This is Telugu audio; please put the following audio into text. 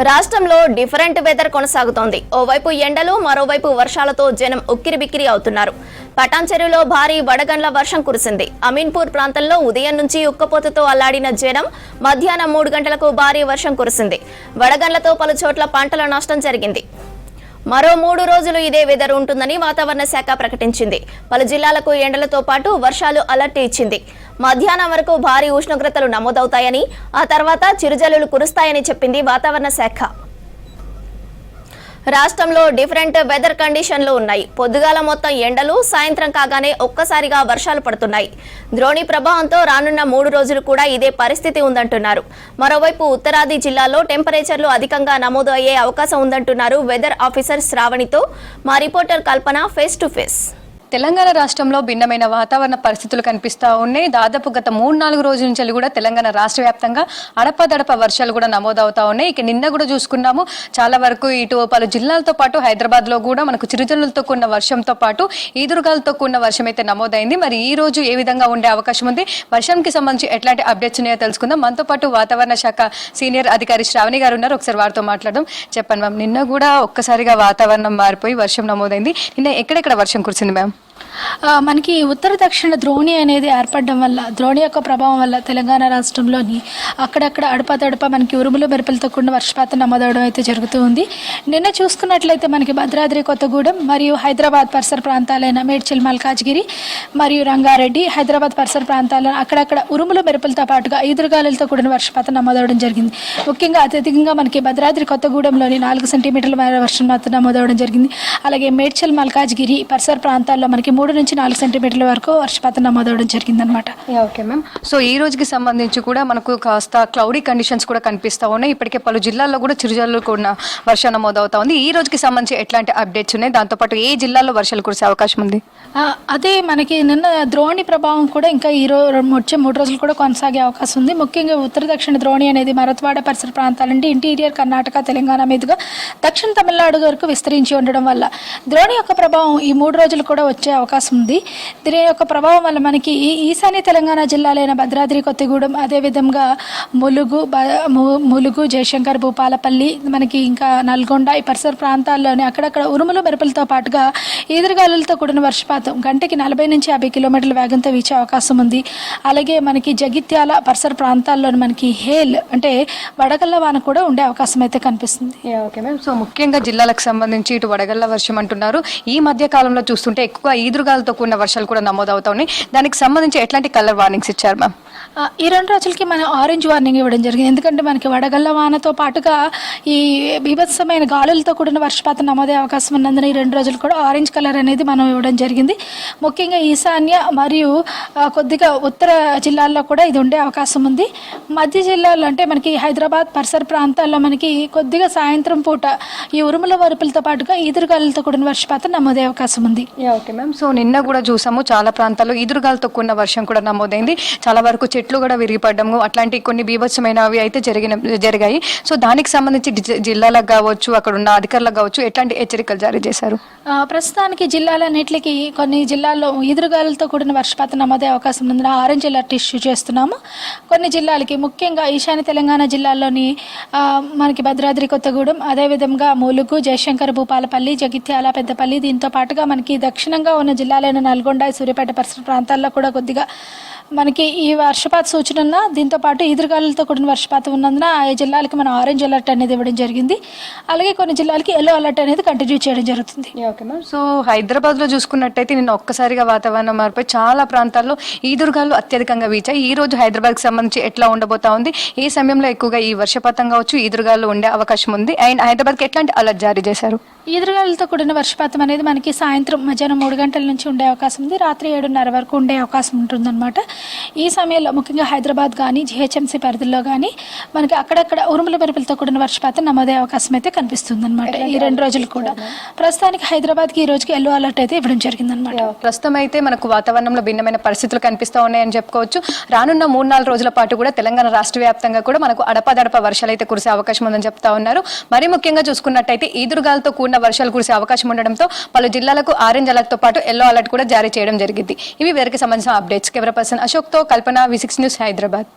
రాష్ట్రంలో డిఫరెంట్ వెదర్ కొనసాగుతోంది. ఓవైపు ఎండలు, మరోవైపు వర్షాలతో జనం ఉక్కిరిబిక్కిరి అవుతున్నారు. పటాన్చెరులో భారీ వడగండ్ల వర్షం కురిసింది. అమీన్పూర్ ప్రాంతంలో ఉదయం నుంచి ఉక్కపోతతో అల్లాడిన జనం మధ్యాహ్నం 3 గంటలకు భారీ వర్షం కురిసింది. వడగండ్లతో పలు చోట్ల పంటల నష్టం జరిగింది. మరో 3 రోజులు ఇదే వెదర్ ఉంటుందని వాతావరణ శాఖ ప్రకటించింది. పలు జిల్లాలకు ఎండలతో పాటు వర్షాలు అలర్ట్ ఇచ్చింది. మధ్యాహ్నం వరకు భారీ ఉష్ణోగ్రతలు నమోదవుతాయని, ఆ తర్వాత చిరుజల్లులు కురుస్తాయని చెప్పింది వాతావరణ శాఖ. రాష్ట్రంలో డిఫరెంట్ వెదర్ కండిషన్లు ఉన్నాయి. పొద్దుగాల మొత్తం ఎండలు, సాయంత్రం కాగానే ఒక్కసారిగా వర్షాలు పడుతున్నాయి. ద్రోణి ప్రభావంతో రానున్న 3 రోజులు కూడా ఇదే పరిస్థితి ఉందంటున్నారు. మరోవైపు ఉత్తరాది జిల్లాల్లో టెంపరేచర్లు అధికంగా నమోదు అయ్యే అవకాశం ఉందంటున్నారు వెదర్ ఆఫీసర్ శ్రావణితో మా reporter Kalpana face to face. Telangana రాష్ట్రంలో భిన్నమైన వాతావరణ పరిస్థితులు కనిపిస్తూ ఉన్నాయి. దాదాపు గత 3-4 రోజుల నుంచి కూడా తెలంగాణ రాష్ట్ర వ్యాప్తంగా అడపదడప వర్షాలు కూడా నమోదవుతా ఉన్నాయి. ఇక నిన్న కూడా చూసుకున్నాము, చాలా వరకు ఇటు పలు జిల్లాలతో పాటు హైదరాబాద్ లో కూడా మనకు చిరుజల్లులతో కూడిన వర్షంతో పాటు ఈదురుగాలతో కూడిన వర్షం అయితే నమోదైంది. మరి ఈ రోజు ఏ విధంగా ఉండే అవకాశం ఉంది, వర్షంకి సంబంధించి ఎట్లాంటి అప్డేట్స్ ఉన్నాయో తెలుసుకుందాం. మనతో పాటు వాతావరణ శాఖ సీనియర్ అధికారి శ్రావణి గారు ఉన్నారు. ఒకసారి వారితో మాట్లాడడం. చెప్పండి మ్యామ్, నిన్న కూడా ఒక్కసారిగా వాతావరణం మారిపోయి వర్షం నమోదైంది. నిన్న ఎక్కడెక్కడ వర్షం కురిసింది మ్యామ్? మనకి ఉత్తర దక్షిణ ద్రోణి అనేది ఏర్పడడం వల్ల, ద్రోణి యొక్క ప్రభావం వల్ల తెలంగాణ రాష్ట్రంలోని అక్కడక్కడ అడపదడప మనకి ఉరుములు మెరుపులతో కూడిన వర్షపాతం నమోదవడం అయితే జరుగుతూ ఉంది. నిన్న చూసుకున్నట్లయితే మనకి భద్రాద్రి కొత్తగూడెం మరియు హైదరాబాద్ పరిసర ప్రాంతాలైన మేడ్చల్, మల్కాజ్గిరి మరియు రంగారెడ్డి, హైదరాబాద్ పరిసర ప్రాంతాలను అక్కడక్కడ ఉరుములు మెరుపులతో పాటుగా ఈదురుగాలులతో కూడిన వర్షపాతం నమోదవడం జరిగింది. ముఖ్యంగా అత్యధికంగా మనకి భద్రాద్రి కొత్తగూడెంలోని 4 సెంటీమీటర్ల మేర వర్షపాతం నమోదవడం జరిగింది. అలాగే మేడ్చల్, మల్కాజ్గిరి పరిసర ప్రాంతాల్లో మనకి 3 నుంచి 4 సెంటీమీటర్ల వరకు వర్షపాతం నమోదవడం జరిగిందనమాట. Okay ma'am. సో ఈ రోజుకి సంబంధించి కూడా మనకు కాస్త క్లౌడీ కండిషన్స్ కూడా కనిపిస్తూ ఉన్నాయి. ఇప్పటికే పలు జిల్లాల్లో కూడా చిరుజల్లు కూడా వర్షం నమోదవుతా ఉంది. ఈ రోజుకి సంబంధించి ఎట్లాంటి అప్డేట్స్ ఉన్నాయి, దాంతోపాటు ఏ జిల్లాలో వర్షాలు కురిసే అవకాశం ఉంది? అదే మనకి నిన్న ద్రోణి ప్రభావం కూడా ఇంకా వచ్చే 3 రోజులు కూడా కొనసాగే అవకాశం ఉంది. ముఖ్యంగా ఉత్తర దక్షిణ ద్రోణి అనేది మరత్వాడ పరిసర ప్రాంతాల నుండి ఇంటీరియర్ కర్ణాటక, తెలంగాణ మీదుగా దక్షిణ తమిళనాడు వరకు విస్తరించి ఉండడం వల్ల ద్రోణి యొక్క ప్రభావం ఈ 3 రోజులు కూడా వచ్చే అవకాశం ఉంది. దీని యొక్క ప్రభావం వల్ల మనకి ఈశాన్య తెలంగాణ జిల్లాలైన భద్రాద్రి కొత్తగూడెం, అదేవిధంగా ములుగు, జయశంకర్, భూపాలపల్లి, మనకి ఇంకా నల్గొండ ఈ పరిసర ప్రాంతాల్లోనే అక్కడక్కడ ఉరుములు మెరుపులతో పాటుగా ఈదురుగాలులతో కూడిన వర్షపాతం గంటకి 40 నుంచి 50 కిలోమీటర్ల వేగంతో వీచే అవకాశం ఉంది. అలాగే మనకి జగిత్యాల పరిసర ప్రాంతాల్లో మనకి హేల్ అంటే వడగళ్ల వాన కూడా ఉండే అవకాశం అయితే కనిపిస్తుంది. Okay ma'am. సో ముఖ్యంగా జిల్లాలకు సంబంధించి ఇటు వడగళ్ల వర్షం అంటున్నారు. ఈ మధ్య కాలంలో చూస్తుంటే ఎక్కువ ఈదురుగాలతో కూడిన వర్షాలు కూడా నమోదవుతా ఉన్నాయి. దానికి సంబంధించి ఎట్లాంటి కలర్ వార్నింగ్స్ ఇచ్చారు మ్యామ్? ఈ 2 రోజులకి మనం ఆరెంజ్ వార్నింగ్ ఇవ్వడం జరిగింది. ఎందుకంటే మనకి వడగళ్ల వానతో పాటుగా ఈ బీభత్సమైన గాలులతో కూడిన వర్షపాతం నమోదయ్యే అవకాశం ఉన్నందున ఈ 2 రోజులు కూడా ఆరెంజ్ కలర్ అనేది మనం ఇవ్వడం జరిగింది. ముఖ్యంగా ఈశాన్య మరియు కొద్దిగా ఉత్తర జిల్లాల్లో కూడా ఇది ఉండే అవకాశం ఉంది. మధ్య జిల్లాల్లో అంటే మనకి హైదరాబాద్ పరిసర ప్రాంతాల్లో మనకి కొద్దిగా సాయంత్రం పూట ఈ ఉరుముల మెరుపులతో పాటుగా ఈదురుగాలులతో కూడిన వర్షపాతం నమోదయ్యే అవకాసం ఉంది. Okay ma'am. సో నిన్న కూడా చూసాము, చాలా ప్రాంతాల్లో ఈదురుగాలతో కూడిన వర్షం కూడా నమోదైంది. చాలా వరకు చెట్లు కూడా విరిగిపడము, అట్లాంటి కొన్ని బీభత్సమైనవి అయితే జరిగాయి. సో దానికి సంబంధించి జిల్లాలకు కావచ్చు, అక్కడ ఉన్న అధికారులకు కావచ్చు, ఎట్లాంటి హెచ్చరికలు జారీ చేశారు? ప్రస్తుతానికి జిల్లాలన్నింటికి కొన్ని జిల్లాల్లో ఈదురుగాలులతో కూడిన వర్షపాతం నమోదయ్యే అవకాశం ఉందని ఆరెంజ్ అలర్ట్ ఇష్యూ చేస్తున్నాము. కొన్ని జిల్లాలకి ముఖ్యంగా ఈశాన్య తెలంగాణ జిల్లాల్లోని మనకి భద్రాద్రి కొత్తగూడెం, అదేవిధంగా ములుగు, జయశంకర్, భూపాలపల్లి, జగిత్యాల, పెద్దపల్లి, దీంతో పాటుగా మనకి దక్షిణంగా ఉన్న జిల్లాలైన నల్గొండ, సూర్యాపేట పరిసర ప్రాంతాల్లో కూడా కొద్దిగా మనకి ఈ వర్షపాత సూచన ఉన్న దీంతో పాటు ఈదురుగాలులతో కూడిన వర్షపాతం ఉన్నందున ఆ జిల్లాలకి మనం ఆరెంజ్ అలర్ట్ అనేది ఇవ్వడం జరిగింది. అలాగే కొన్ని జిల్లాలకి ఎల్లో అలర్ట్ అనేది కంటిన్యూ చేయడం జరుగుతుంది. Okay ma'am. సో హైదరాబాద్ లో చూసుకున్నట్టయితే నిన్న ఒక్కసారిగా వాతావరణం మారిపోయి చాలా ప్రాంతాల్లో ఈదురుగాలు అత్యధికంగా వీచాయి. ఈ రోజు హైదరాబాద్కి సంబంధించి ఎట్లా ఉండబోతా ఉంది, ఈ సమయంలో ఎక్కువగా ఈ వర్షపాతం కావచ్చు, ఈదురుగాలు ఉండే అవకాశం ఉంది. అండ్ హైదరాబాద్కి ఎట్లాంటి అలర్ట్ జారీ చేశారు? ఈదురుగాలులతో కూడిన వర్షపాతం అనేది మనకి సాయంత్రం మధ్యాహ్నం 3 గంటల నుంచి ఉండే అవకాశం ఉంది. రాత్రి 7:30 వరకు ఉండే అవకాశం ఉంటుందన్నమాట. ఈ సమయంలో ముఖ్యంగా హైదరాబాద్ కానీ జిహెచ్ఎంసీ పరిధిలో కానీ మనకి అక్కడక్కడ ఉరుముల మెరుపులతో కూడిన వర్షపాతం నమోదయ్యే అవకాశం అయితే కనిపిస్తుంది అనమాట. ఈ 2 రోజులు కూడా ప్రస్తుతానికి హైదరాబాద్కి ఈ రోజుకి ఎల్లో అలర్ట్ అయితే ఇవ్వడం జరిగిందనమాట. ప్రస్తుతం అయితే మనకు వాతావరణంలో భిన్నమైన పరిస్థితులు కనిపిస్తూ ఉన్నాయని చెప్పుకోవచ్చు. రానున్న 3-4 రోజుల పాటు కూడా తెలంగాణ రాష్ట్ర వ్యాప్తంగా కూడా మనకు అడపదడప వర్షాలు అయితే కురిసే అవకాశం ఉందని చెప్తా ఉన్నారు. మరి ముఖ్యంగా చూసుకున్నట్టయితే ఈదురుగాలతో కూడిన వర్షాలు కురిసే అవకాశం ఉండడంతో పలు జిల్లాలకు ఆరెంజ్ అలర్ట్ తో పాటు ఎల్లో అలర్ట్ కూడా జారీ చేయడం జరిగింది. ఇవి వేరికి సంబంధించిన అప్డేట్స్. కెమెరా పర్సన్ అశోక్ తో కల్పన, V6 న్యూస్, హైదరాబాద్.